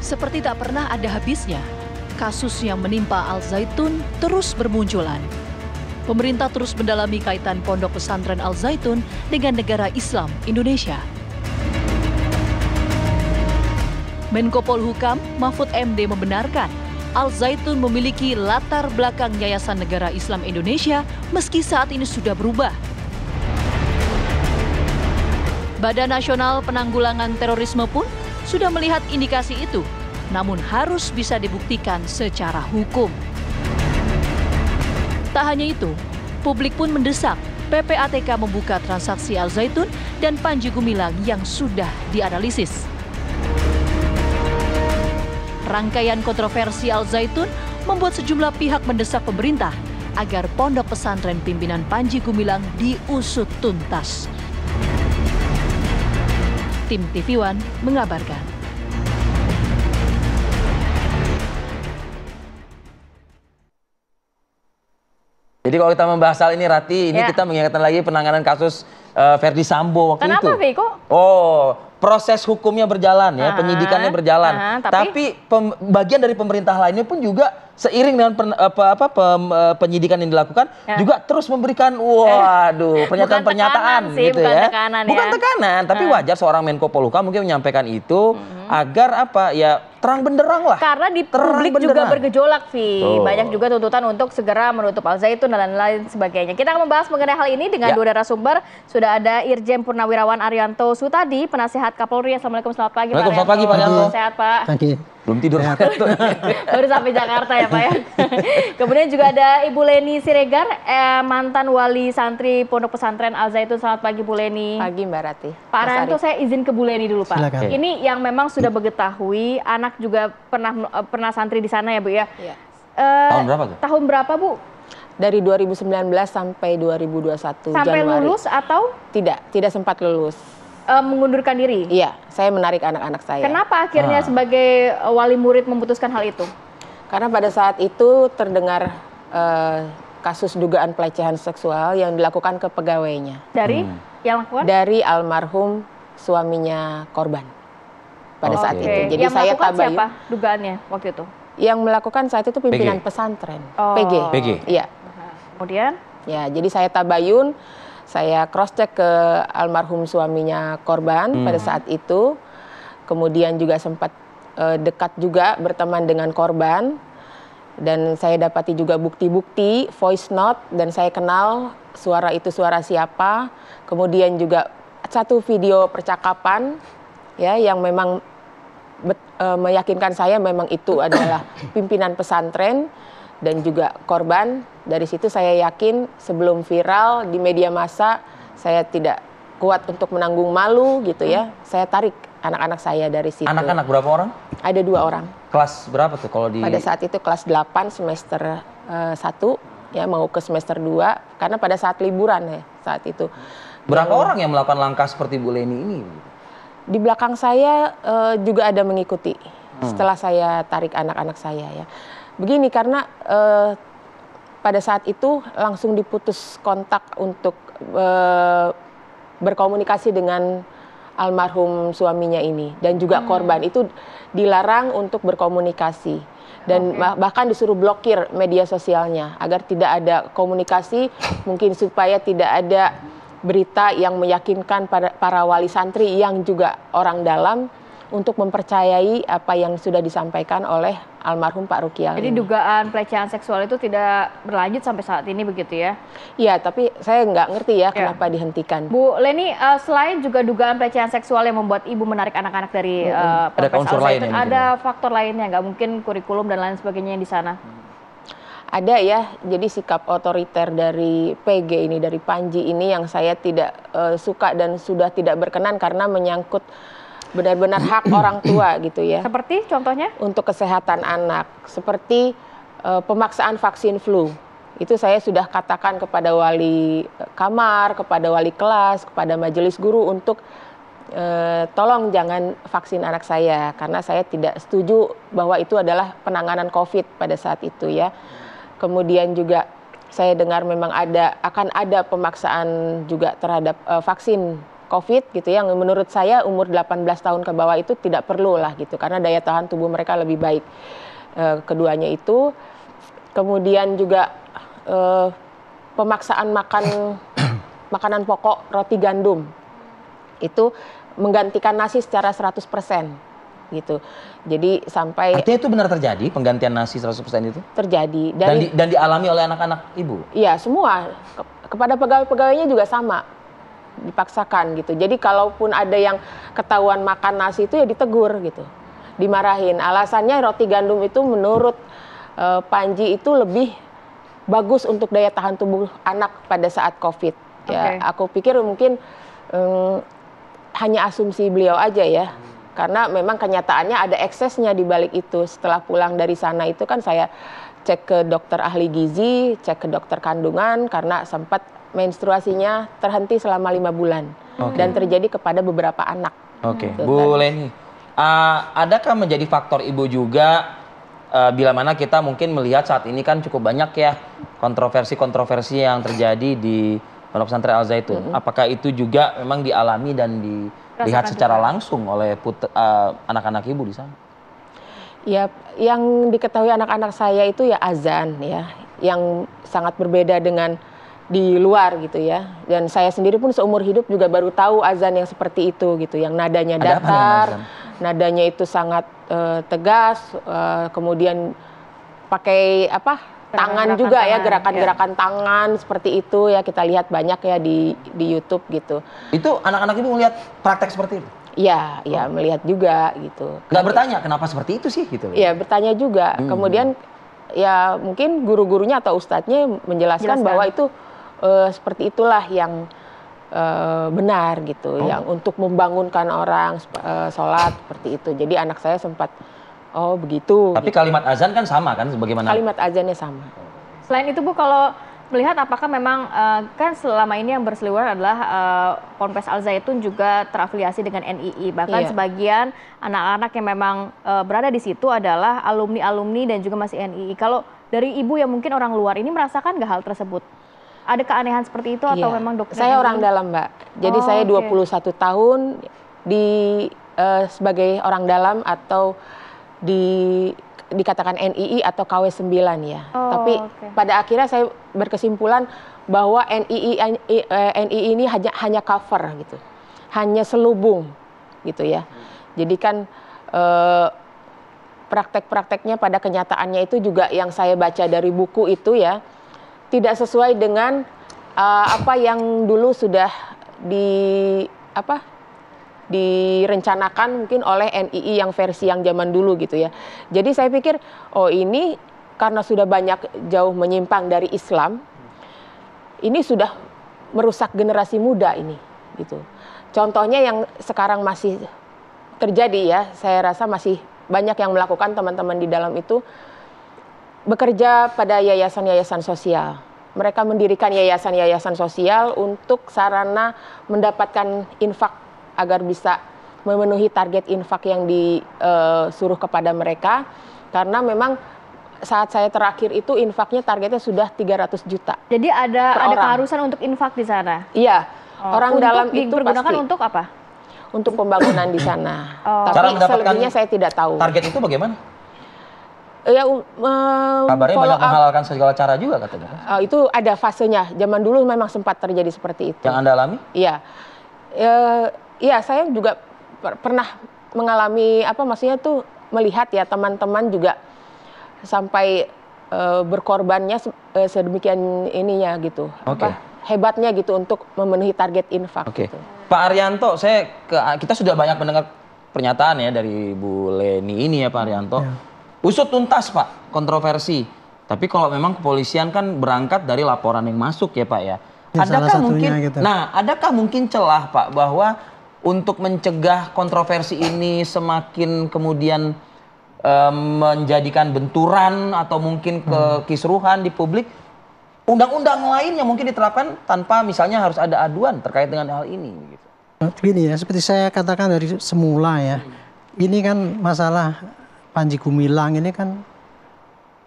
Seperti tak pernah ada habisnya, kasus yang menimpa Al Zaitun terus bermunculan. Pemerintah terus mendalami kaitan Pondok Pesantren Al Zaitun dengan negara Islam Indonesia. Menko Polhukam Mahfud MD membenarkan Al Zaitun memiliki latar belakang Yayasan Negara Islam Indonesia meski saat ini sudah berubah. Badan Nasional Penanggulangan Terorisme pun sudah melihat indikasi itu, namun harus bisa dibuktikan secara hukum. Tak hanya itu, publik pun mendesak PPATK membuka transaksi Al Zaitun dan Panji Gumilang yang sudah dianalisis. Rangkaian kontroversi Al Zaitun membuat sejumlah pihak mendesak pemerintah agar pondok pesantren pimpinan Panji Gumilang diusut tuntas. Tim TV One mengabarkan. Jadi kalau kita membahas hal ini, Rati, ini kita mengingatkan lagi penanganan kasus Verdi Sambo waktu itu. Kenapa, Viko? Oh, proses hukumnya berjalan ya, penyidikannya berjalan. Tapi bagian dari pemerintah lainnya pun juga seiring dengan penyidikan yang dilakukan juga terus memberikan pernyataan-pernyataan gitu ya. Bukan tekanan, tapi wajar seorang Menko Polhukam mungkin menyampaikan itu agar terang benderang lah. Karena di publik juga bergejolak, Vi. Banyak juga tuntutan untuk segera menutup Al Zaitun dan lain-lain sebagainya. Kita akan membahas mengenai hal ini dengan dua narasumber. Sudah ada Irjen Purnawirawan Arianto Sutadi, Penasihat Kapolri. Assalamualaikum, selamat pagi Pak Arianto. Selamat pagi Pak Arianto. Sehat Pak? Pagi. Belum tidur Baru sampai Jakarta ya Pak ya. Kemudian juga ada Ibu Leni Siregar, mantan wali santri Pondok Pesantren Al Zaitun. Selamat pagi Bu Leni. Pagi Mbak Rati. Pak Arianto, saya izin ke Bu Leni dulu Pak. Silakan. Ini yang memang sudah mengetahui, anak juga pernah santri di sana ya Bu ya. Iya. Tahun berapa tuh? Tahun berapa Bu? Dari 2019 sampai 2021 sampai Januari. Lulus atau? Tidak sempat lulus. Mengundurkan diri? Iya, saya menarik anak-anak saya. Kenapa akhirnya sebagai wali murid memutuskan hal itu? Karena pada saat itu terdengar kasus dugaan pelecehan seksual yang dilakukan ke pegawainya. Dari yang lakukan? Dari almarhum suaminya korban. Pada saat itu. Jadi yang saya melakukan tabayun. siapa dugaannya waktu itu? Yang melakukan saat itu pimpinan pesantren. PG. Iya. Kemudian? Ya, jadi saya tabayun. Saya cross check ke almarhum suaminya korban pada saat itu. Kemudian juga sempat dekat juga berteman dengan korban. Dan saya dapati juga bukti-bukti voice note dan saya kenal suara itu suara siapa. Kemudian juga satu video percakapan ya yang memang meyakinkan saya memang itu adalah pimpinan pesantren dan juga korban. Dari situ saya yakin sebelum viral di media massa saya tidak kuat untuk menanggung malu gitu ya. Saya tarik anak-anak saya dari situ. Anak-anak berapa orang? Ada 2 orang. Kelas berapa tuh kalau di? Pada saat itu kelas 8 semester 1 ya mau ke semester 2 karena pada saat liburan ya saat itu. Berapa orang yang melakukan langkah seperti Bu Leni ini? Di belakang saya juga ada mengikuti setelah saya tarik anak-anak saya ya. Begini karena pada saat itu langsung diputus kontak untuk berkomunikasi dengan almarhum suaminya ini dan juga korban itu dilarang untuk berkomunikasi dan bahkan disuruh blokir media sosialnya agar tidak ada komunikasi, mungkin supaya tidak ada berita yang meyakinkan para wali santri yang juga orang dalam untuk mempercayai apa yang sudah disampaikan oleh almarhum Pak Rukial. Jadi dugaan pelecehan seksual itu tidak berlanjut sampai saat ini begitu ya? Iya, tapi saya nggak ngerti ya kenapa dihentikan. Bu Leni, selain juga dugaan pelecehan seksual yang membuat Ibu menarik anak-anak dari ada unsur lain ya, ada faktor lainnya nggak? Mungkin kurikulum dan lain sebagainya di sana? Ada ya, jadi sikap otoriter dari PG ini, dari Panji ini yang saya tidak suka dan sudah tidak berkenan karena menyangkut benar-benar hak orang tua gitu ya. Seperti contohnya? Untuk kesehatan anak, seperti pemaksaan vaksin flu. Itu saya sudah katakan kepada wali kamar, kepada wali kelas, kepada majelis guru untuk tolong jangan vaksin anak saya karena saya tidak setuju bahwa itu adalah penanganan COVID pada saat itu ya. Kemudian juga saya dengar memang akan ada pemaksaan juga terhadap vaksin COVID gitu yang menurut saya umur 18 tahun ke bawah itu tidak perlu lah gitu karena daya tahan tubuh mereka lebih baik. Keduanya itu, kemudian juga pemaksaan makan makanan pokok roti gandum itu menggantikan nasi secara 100% gitu. Jadi sampai artinya itu benar terjadi penggantian nasi 100% itu? Terjadi dan dialami oleh anak-anak ibu? Iya, semua. Kepada pegawai-pegawainya juga sama. Dipaksakan gitu. Jadi kalaupun ada yang ketahuan makan nasi itu ya ditegur gitu. Dimarahin. Alasannya roti gandum itu menurut Panji itu lebih bagus untuk daya tahan tubuh anak pada saat COVID. Ya, aku pikir mungkin hanya asumsi beliau aja ya. Karena memang kenyataannya ada eksesnya di balik itu. Setelah pulang dari sana itu kan saya cek ke dokter ahli gizi, cek ke dokter kandungan karena sempat menstruasinya terhenti selama 5 bulan. Dan terjadi kepada beberapa anak. Bu Leni, adakah menjadi faktor ibu juga bila mana kita mungkin melihat saat ini kan cukup banyak ya kontroversi-kontroversi yang terjadi di Pondok Pesantren Al Zaitun. Apakah itu juga memang dialami dan dilihat secara langsung oleh anak-anak ibu di sana? Ya, yang diketahui anak-anak saya itu ya azan ya, yang sangat berbeda dengan di luar gitu ya. Dan saya sendiri pun seumur hidup juga baru tahu azan yang seperti itu gitu, yang nadanya datar, nadanya itu sangat tegas, kemudian pakai tangan juga ya, gerakan-gerakan tangan seperti itu ya, kita lihat banyak ya di YouTube gitu. Itu anak-anak ibu melihat praktek seperti itu? Iya, ya melihat juga gitu. Nggak bertanya kenapa seperti itu sih gitu? Iya, bertanya juga. Kemudian ya mungkin guru-gurunya atau ustadznya menjelaskan bahwa itu seperti itulah yang benar gitu, yang untuk membangunkan orang sholat seperti itu. Jadi anak saya sempat begitu. Tapi kalimat azan kan sama kan sebagaimana? Kalimat azannya sama. Selain itu Bu, kalau melihat apakah memang kan selama ini yang berseliweran adalah Ponpes Al Zaitun juga terafiliasi dengan NII. Bahkan sebagian anak-anak yang memang berada di situ adalah alumni-alumni dan juga masih NII. Kalau dari ibu yang mungkin orang luar ini merasakan nggak hal tersebut? Ada keanehan seperti itu atau memang dokter? Saya orang dalam, Mbak. Jadi saya 21 tahun sebagai orang dalam atau dikatakan NII atau KW9 ya. Tapi pada akhirnya saya berkesimpulan bahwa NII ini hanya cover gitu. Hanya selubung gitu ya. Jadi kan praktek-prakteknya pada kenyataannya itu juga yang saya baca dari buku itu ya tidak sesuai dengan apa yang dulu sudah direncanakan mungkin oleh NII yang versi yang zaman dulu gitu ya. Jadi saya pikir ini karena sudah banyak jauh menyimpang dari Islam, ini sudah merusak generasi muda ini gitu. Contohnya yang sekarang masih terjadi ya, saya rasa masih banyak yang melakukan teman-teman di dalam itu bekerja pada yayasan-yayasan sosial. Mereka mendirikan yayasan-yayasan sosial untuk sarana mendapatkan infak agar bisa memenuhi target infak yang disuruh kepada mereka. Karena memang saat saya terakhir itu infaknya targetnya sudah 300 juta. Jadi ada keharusan untuk infak di sana? Iya, orang dalam itu dipergunakan pasti. Untuk apa? Untuk pembangunan di sana. Tapi cara mendapatkan selebihnya saya tidak tahu. Target itu bagaimana? Ya, kabarnya banyak menghalalkan segala cara juga katanya. Itu ada fasenya. Zaman dulu memang sempat terjadi seperti itu. Yang Anda alami? Iya. Iya, saya juga pernah mengalami maksudnya tuh melihat ya teman-teman juga sampai berkorbannya sedemikian ininya gitu. Hebatnya gitu untuk memenuhi target infak. Gitu. Pak Arianto, kita sudah banyak mendengar pernyataan ya dari Bu Leni ini ya Pak Arianto. Usut tuntas Pak kontroversi. Tapi kalau memang kepolisian kan berangkat dari laporan yang masuk ya Pak ya. Adakah mungkin celah Pak bahwa untuk mencegah kontroversi ini semakin kemudian menjadikan benturan atau mungkin kekisruhan di publik, undang-undang lain yang mungkin diterapkan tanpa misalnya harus ada aduan terkait dengan hal ini gitu. Begini ya, seperti saya katakan dari semula ya, ini kan masalah Panji Gumilang ini kan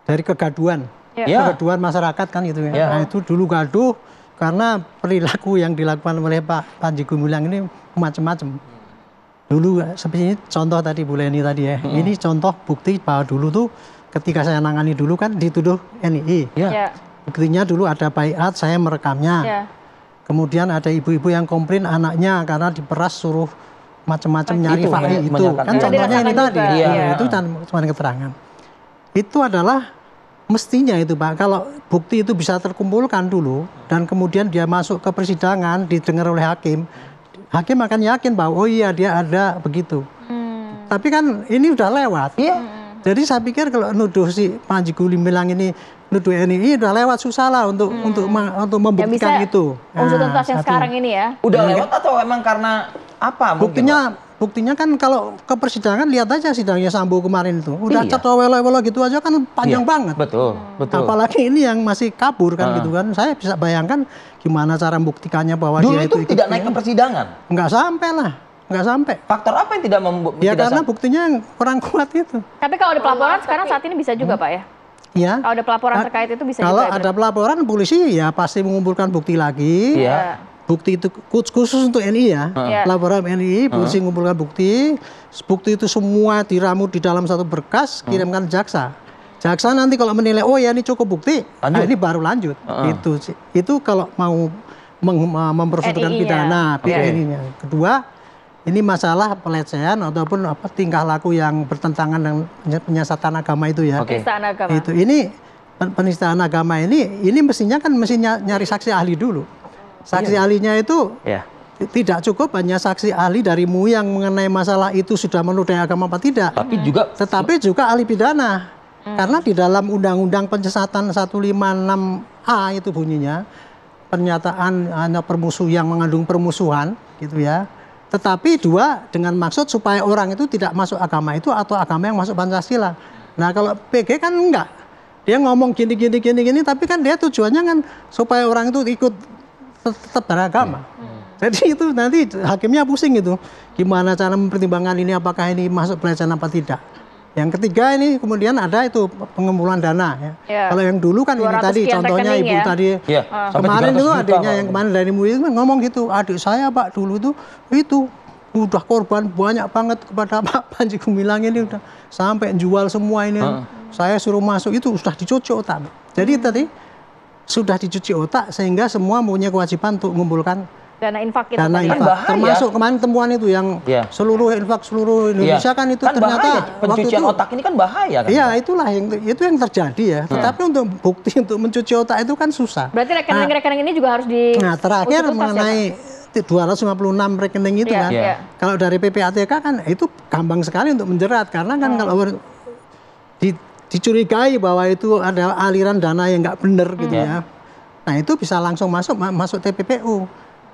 dari kegaduhan, kegaduhan masyarakat kan gitu ya. Nah itu dulu gaduh, Karena perilaku yang dilakukan oleh Pak Panji Gumilang ini macam-macam. Dulu seperti ini contoh tadi Bu Leni tadi ya. Ini contoh bukti bahwa dulu tuh ketika saya nangani dulu kan dituduh NII. Buktinya dulu ada baiat, saya merekamnya. Kemudian ada ibu-ibu yang komplain anaknya karena diperas suruh macam-macam nyari fakta itu. Kan contohnya ini tadi. Itu cuma keterangan. Itu adalah mestinya itu Pak, kalau bukti itu bisa terkumpulkan dulu dan kemudian dia masuk ke persidangan, didengar oleh hakim, hakim akan yakin bahwa oh iya dia ada begitu. Tapi kan ini udah lewat. Jadi saya pikir kalau nuduh si Panji Gumilang ini nuduh NII udah lewat, susah lah untuk membuktikan itu. Unsur tuntas yang sekarang ini ya. Udah lewat atau emang karena apa? Buktinya kan kalau ke persidangan lihat aja sidangnya Sambo kemarin itu. Udah cetowelo-welo gitu aja kan panjang banget. Betul. Apalagi ini yang masih kabur kan gitu kan. Saya bisa bayangkan gimana cara membuktikannya bahwa dulu dia itu tidak naik ke persidangan. Nggak sampai lah. Nggak sampai. Faktor apa yang tidak membuktikan? Ya karena buktinya kurang kuat itu. Tapi kalau ada pelaporan sekarang saat ini bisa juga Pak ya? Ya. Kalau ada pelaporan terkait itu bisa kalau juga. Kalau ada pelaporan polisi ya pasti mengumpulkan bukti lagi. Bukti itu khusus untuk NI ya. Laporan NI, polisi mengumpulkan bukti. Bukti itu semua diramu di dalam satu berkas, kirimkan jaksa. Jaksa nanti kalau menilai oh ya ini cukup bukti, nah ini baru lanjut. Itu kalau mau memprosedurkan pidana PNI-nya. Kedua, ini masalah pelecehan ataupun tingkah laku yang bertentangan dengan penyesatan agama itu ya. Penistaan agama. Itu ini penistaan agama ini mestinya nyari saksi ahli dulu. Saksi ahlinya itu tidak cukup hanya saksi ahli dari MUI yang mengenai masalah itu sudah menodai agama apa tidak. Tetapi juga ahli pidana. Karena di dalam Undang-Undang Penyesatan 156A itu bunyinya pernyataan hanya yang mengandung permusuhan gitu ya. Tetapi dua dengan maksud supaya orang itu tidak masuk agama itu atau agama yang masuk Pancasila. Nah kalau PG kan enggak. Dia ngomong gini tapi kan dia tujuannya kan supaya orang itu ikut tetap beragama. Jadi itu nanti hakimnya pusing itu. Gimana cara mempertimbangkan ini apakah ini masuk pelecehan apa tidak. Yang ketiga ini kemudian ada itu pengumpulan dana ya. Kalau yang dulu kan ini tadi contohnya ibu tadi kemarin itu adiknya yang kemarin dari MUI ngomong gitu. Adik saya Pak dulu itu udah korban banyak banget kepada Pak Panji Gumilang ini udah sampai jual semua ini. Saya suruh masuk itu sudah dicuci otak. Jadi tadi sudah dicuci otak sehingga semua punya kewajiban untuk mengumpulkan dana infak itu termasuk kemarin temuan itu yang seluruh infak seluruh Indonesia kan itu kan ternyata pencucian otak ini kan bahaya kan. Iya, itulah itu yang terjadi ya. Tetapi untuk bukti untuk mencuci otak itu kan susah. Berarti rekening-rekening ini juga harus di terakhir mengenai 256 rekening itu kan. Kalau dari PPATK kan itu gampang sekali untuk menjerat karena kan kalau dicurigai bahwa itu ada aliran dana yang nggak benar gitu ya. Nah itu bisa langsung masuk TPPU.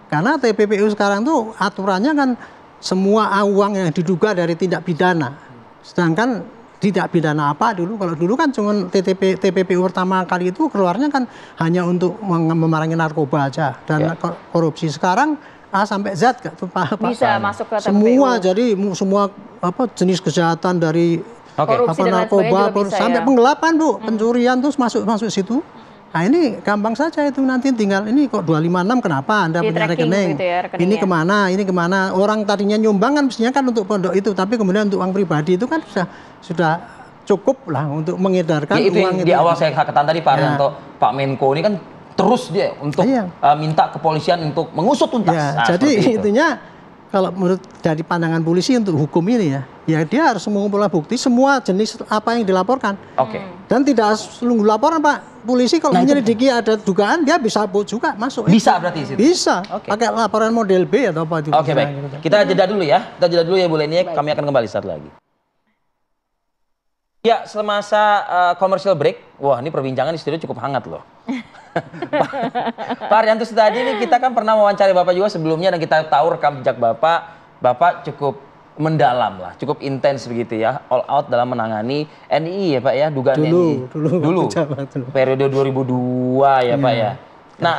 Karena TPPU sekarang tuh aturannya kan semua uang yang diduga dari tindak pidana. Sedangkan tindak pidana apa dulu? Kalau dulu kan cuma TPPU pertama kali itu keluarnya kan hanya untuk memerangi narkoba aja dan korupsi. Sekarang A sampai Z bisa masuk ke TPPU. Semua jadi semua jenis kejahatan dari narkoba sampai penggelapan Bu, pencurian terus masuk situ. Nah ini gampang saja itu nanti tinggal ini kok 256 kenapa Anda punya rekening? Gitu ya, ini kemana? Orang tadinya nyumbang kan mestinya kan untuk pondok itu, tapi kemudian untuk uang pribadi itu kan sudah cukup lah untuk mengedarkan uang itu. Di awal saya katakan tadi Pak Arianto, Pak Menko ini kan terus dia untuk minta kepolisian untuk mengusut tuntas. Jadi intinya kalau menurut dari pandangan polisi untuk hukum ini ya dia harus mengumpulkan bukti semua jenis apa yang dilaporkan. Dan tidak selalu laporan Pak. Polisi kalau menyelidiki ada dugaan dia bisa juga masuk. Bisa berarti situ? Bisa. Pakai laporan model B atau apa itu. Baik. Kita jeda dulu ya. Bu Leni. Kami akan kembali saat lagi. Ya, semasa commercial break, wah ini perbincangan di studio cukup hangat loh. Pak Arianto tadi ini kita kan pernah mewawancari Bapak juga sebelumnya dan kita tahu rekam jejak Bapak cukup mendalam lah, cukup intens begitu ya, all out dalam menangani NII ya Pak ya, dugaan NII. Dulu. Periode 2002 ya Pak ya. Nah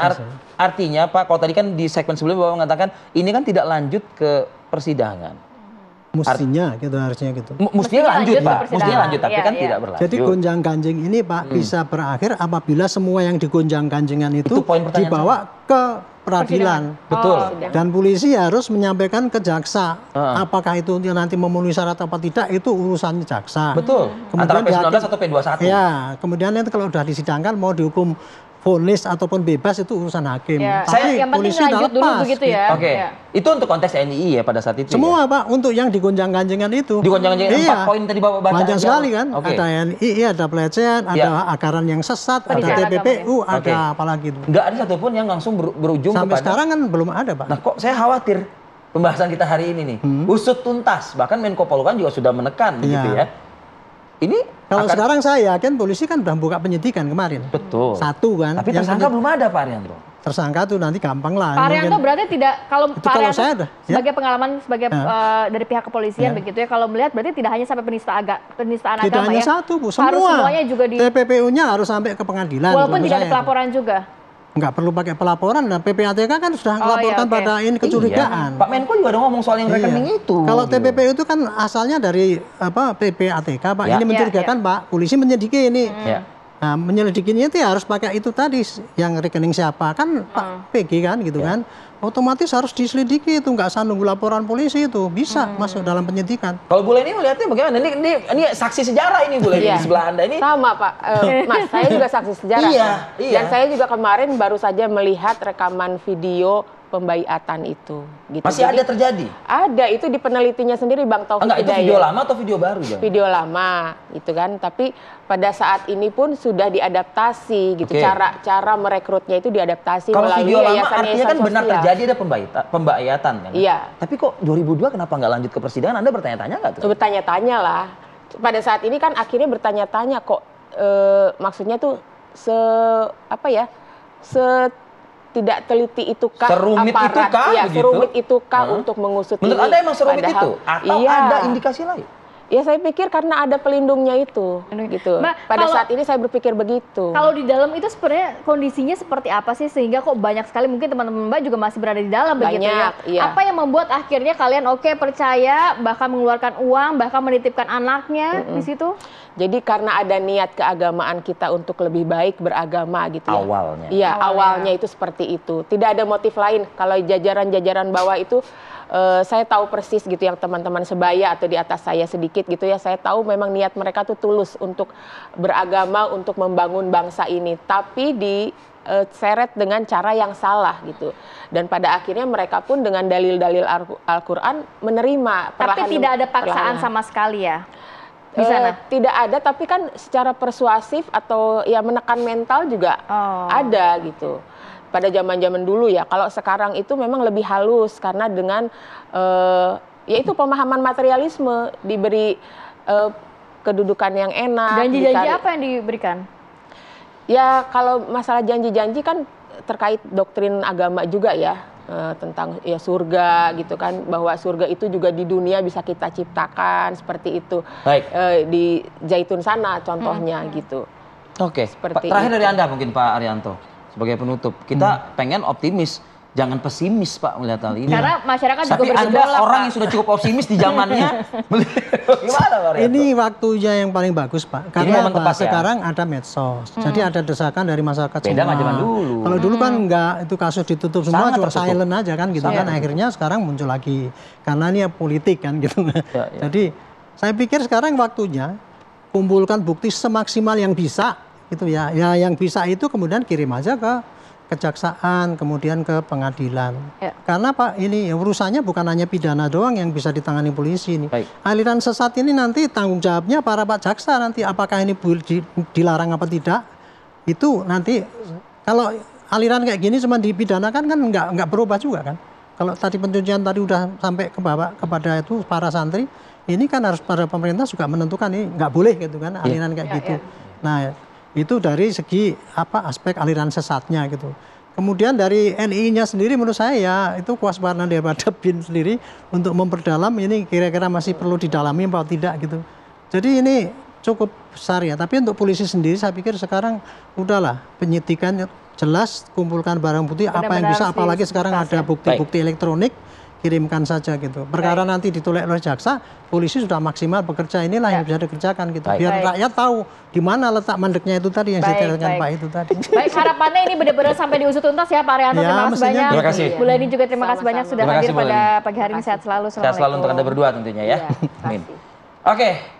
artinya Pak, kalau tadi kan di segmen sebelumnya Bapak mengatakan ini kan tidak lanjut ke persidangan. Mestinya gitu harusnya gitu. Mestinya lanjut Pak, mestinya lanjut tapi kan tidak berlanjut. Jadi gonjang ganjing ini Pak bisa berakhir apabila semua yang digonjang ganjingan itu dibawa ke peradilan. Betul. Dan polisi harus menyampaikan ke jaksa. Apakah itu nanti memenuhi syarat apa tidak, itu urusannya jaksa. Betul. Kemudian antara P19 atau P21. Ya, kemudian nanti kalau sudah disidangkan mau dihukum vonis ataupun bebas itu urusan hakim. Ya. Tapi yang penting polisi lanjut dulu begitu ya. Oke. Ya. Itu untuk konteks NII ya pada saat itu. Semua Pak, untuk yang digonjang-ganjingan itu. Digonjang-ganjingan 4 poin tadi Bapak baca. Panjang sekali kan. Ada NII, ada pelecehan, ada akaran yang sesat, ada TPPU, ada apalagi itu. Nggak ada satupun yang langsung berujung sampai kepada. sekarang kan belum ada Pak. Nah kok saya khawatir pembahasan kita hari ini nih. Usut tuntas. Bahkan Menko Polhukam juga sudah menekan gitu ya. Ini kalau sekarang saya yakin polisi kan udah buka penyidikan kemarin. Betul. Satu kan. Tapi tersangka belum ada Pak Arianto. Tersangka tuh nanti gampang lah. Pak Arianto berarti tidak, kalau Pak Arianto sebagai pengalaman sebagai dari pihak kepolisian begitu ya, kalau melihat berarti tidak hanya sampai penistaan agama tidak hanya satu Bu, semua. Harus semuanya juga di TPPU-nya harus sampai ke pengadilan. Walaupun tidak ada pelaporan juga. Nggak perlu pakai pelaporan, dan PPATK kan sudah melaporkan pada ini kecurigaan. Pak Menko juga udah ngomong soal yang rekening itu. Kalau TPPU itu kan asalnya dari PPATK Pak, ini mencurigakan Pak, polisi menyelidiki ini. Nah, menyelidikinya itu harus pakai itu tadi, yang rekening siapa kan Pak PG kan gitu kan, otomatis harus diselidiki itu, nggak usah nunggu laporan polisi itu, bisa masuk dalam penyidikan. Kalau Bu Leni melihatnya bagaimana? Ini saksi sejarah ini Bu Leni di sebelah Anda ini. Sama Pak, Mas, saya juga saksi sejarah. Dan saya juga kemarin baru saja melihat rekaman video pembaiatan itu. Gitu. Masih ada terjadi? Ada, itu di penelitinya sendiri Bang Taufik Hidayat. Enggak, itu video lama atau video baru? Video lama, gitu kan. Tapi pada saat ini pun sudah diadaptasi, gitu. Cara merekrutnya itu diadaptasi kalau melalui video lama yayasan artinya kan benar terjadi ada pembayatan kan? Iya. Tapi kok 2002 kenapa nggak lanjut ke persidangan? Anda bertanya-tanya nggak tuh? Bertanya-tanya lah. Pada saat ini kan akhirnya bertanya-tanya kok, maksudnya tuh tidak teliti itukah serumit aparat, itukah begitu? Serumit itukah untuk mengusut menurut ini? Anda emang serumit itu? Atau ada indikasi lain? Ya saya pikir karena ada pelindungnya itu, gitu. Pada saat ini saya berpikir begitu. Kalau di dalam itu sebenarnya kondisinya seperti apa sih sehingga kok banyak sekali mungkin teman-teman Mbak juga masih berada di dalam begitu ya? Apa yang membuat akhirnya kalian percaya, bahkan mengeluarkan uang, bahkan menitipkan anaknya di situ? Jadi karena ada niat keagamaan kita untuk lebih baik beragama gitu ya. Awalnya. Iya, awalnya itu seperti itu. Tidak ada motif lain. Kalau jajaran-jajaran bawah itu saya tahu persis gitu, yang teman-teman sebaya atau di atas saya sedikit gitu ya, saya tahu memang niat mereka tuh tulus untuk beragama, untuk membangun bangsa ini, tapi diseret dengan cara yang salah gitu. Dan pada akhirnya mereka pun dengan dalil-dalil Al-Quran menerima. Tapi tidak ada paksaan sama sekali ya? Di sana? Tidak ada, tapi kan secara persuasif atau ya menekan mental juga ada gitu. Pada zaman-zaman dulu ya, kalau sekarang itu memang lebih halus karena dengan yaitu pemahaman materialisme, diberi kedudukan yang enak. Janji-janji apa yang diberikan? Ya kalau masalah janji-janji kan terkait doktrin agama juga ya, tentang ya surga gitu kan, bahwa surga itu juga di dunia bisa kita ciptakan seperti itu. Baik. Di Zaitun sana contohnya gitu. Oke. Terakhir dari Anda mungkin Pak Arianto. Sebagai penutup, kita pengen optimis, jangan pesimis Pak melihat hal ini. Karena masyarakat juga bergejolak. Tapi Anda orang yang sudah cukup optimis di zamannya, gimana Pak Arianto? Ini waktunya yang paling bagus Pak, karena sekarang ada medsos, jadi ada desakan dari masyarakat semua. Beda sama zaman dulu. Kalau dulu kan enggak, itu kasus ditutup semua, cuma silent aja kan gitu kan. Akhirnya sekarang muncul lagi, karena ini politik kan gitu. Jadi saya pikir sekarang waktunya kumpulkan bukti semaksimal yang bisa. Itu ya, yang bisa itu kemudian kirim aja ke kejaksaan, kemudian ke pengadilan. Karena Pak, ini urusannya bukan hanya pidana doang yang bisa ditangani polisi ini. Aliran sesat ini nanti tanggung jawabnya para Pak Jaksa nanti, apakah ini dilarang apa tidak, itu nanti kalau aliran kayak gini cuma dipidanakan kan nggak berubah juga kan. Kalau tadi pencucian tadi udah sampai ke bawah kepada itu para santri, ini kan harus pada pemerintah juga menentukan ini nggak boleh gitu kan, aliran kayak gitu. Nah itu dari segi aspek aliran sesatnya gitu. Kemudian dari NII-nya sendiri menurut saya ya itu kewaspadaan daripada BIN sendiri untuk memperdalam ini kira-kira masih perlu didalami atau tidak gitu. Jadi ini cukup besar ya. Tapi untuk polisi sendiri saya pikir sekarang udahlah, penyidikan jelas, kumpulkan barang bukti apa yang bisa, apalagi sekarang ada bukti-bukti elektronik kirimkan saja gitu. Perkara nanti ditolak oleh jaksa, polisi sudah maksimal bekerja, inilah yang bisa dikerjakan gitu. Biar rakyat tahu di mana letak mandeknya itu tadi yang dikatakan Pak itu tadi. Baik, harapannya ini benar-benar sampai diusut tuntas ya Pak Arianto. Terima kasih banyak. Terima kasih. Bu Leni juga terima kasih banyak sudah hadir pada pagi hari ini. Sehat selalu. Sehat selalu untuk Anda berdua tentunya ya. Amin. Oke.